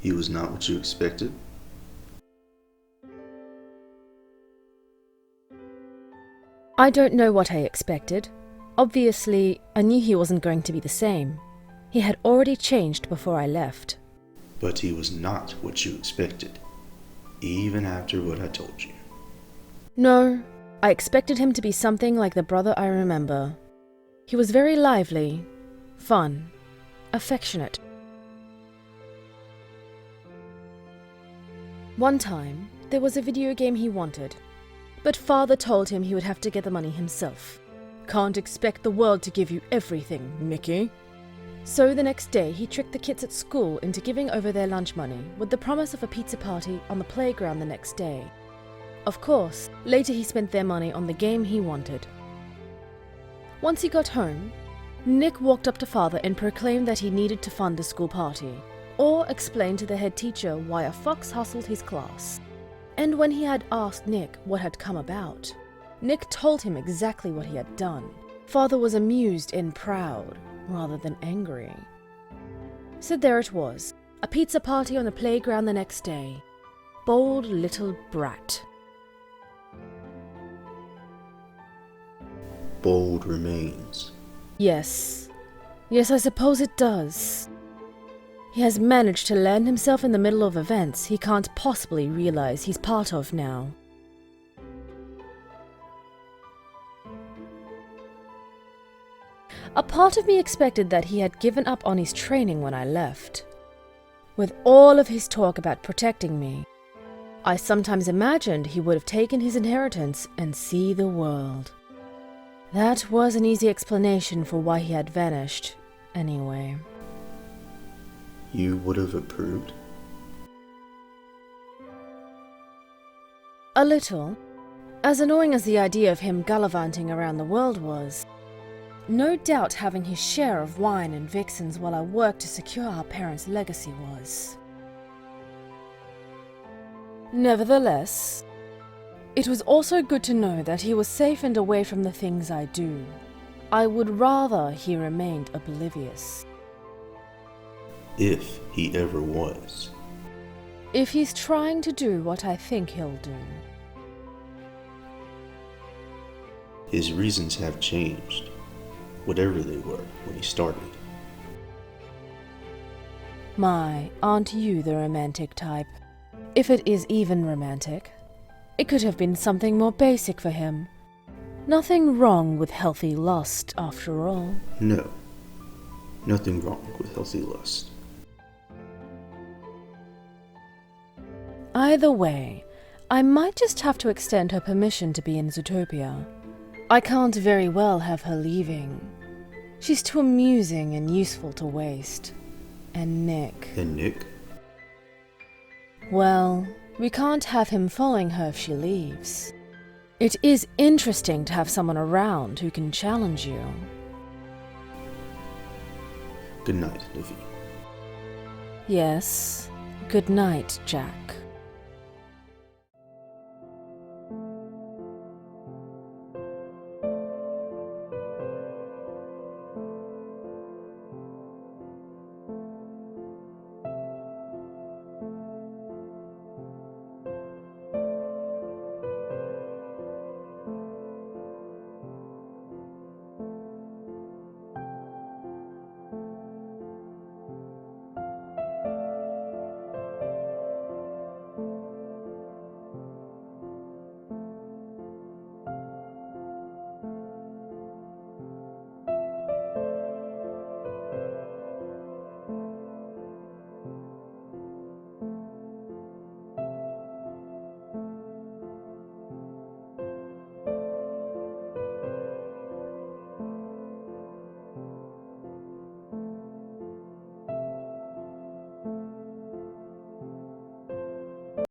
He was not what you expected? I don't know what I expected. Obviously, I knew he wasn't going to be the same. He had already changed before I left. But he was not what you expected, even after what I told you. No, I expected him to be something like the brother I remember. He was very lively, fun, affectionate. One time, there was a video game he wanted, but father told him he would have to get the money himself. Can't expect the world to give you everything, Mickey. So the next day, he tricked the kids at school into giving over their lunch money with the promise of a pizza party on the playground the next day. Of course, later he spent their money on the game he wanted. Once he got home, Nick walked up to father and proclaimed that he needed to fund the school party, or explain to the head teacher why a fox hustled his class. And when he had asked Nick what had come about, Nick told him exactly what he had done. Father was amused and proud, rather than angry. So there it was, a pizza party on the playground the next day. Bold little brat. Bold remains. Yes, I suppose it does. He has managed to land himself in the middle of events he can't possibly realize he's part of now. A part of me expected that he had given up on his training when I left. With all of his talk about protecting me, I sometimes imagined he would have taken his inheritance and see the world. That was an easy explanation for why he had vanished, anyway. You would have approved? A little. As annoying as the idea of him gallivanting around the world was, no doubt having his share of wine and vixens while I worked to secure our parents' legacy was. Nevertheless, it was also good to know that he was safe and away from the things I do. I would rather he remained oblivious. If he ever was. If he's trying to do what I think he'll do. His reasons have changed, whatever they were when he started. My, aren't you the romantic type? If it is even romantic. It could have been something more basic for him. Nothing wrong with healthy lust, after all. No, nothing wrong with healthy lust. Either way, I might just have to extend her permission to be in Zootopia. I can't very well have her leaving. She's too amusing and useful to waste. And Nick... And Nick? Well, we can't have him following her if she leaves. It is interesting to have someone around who can challenge you. Good night, Neveen. Yes, good night, Jack.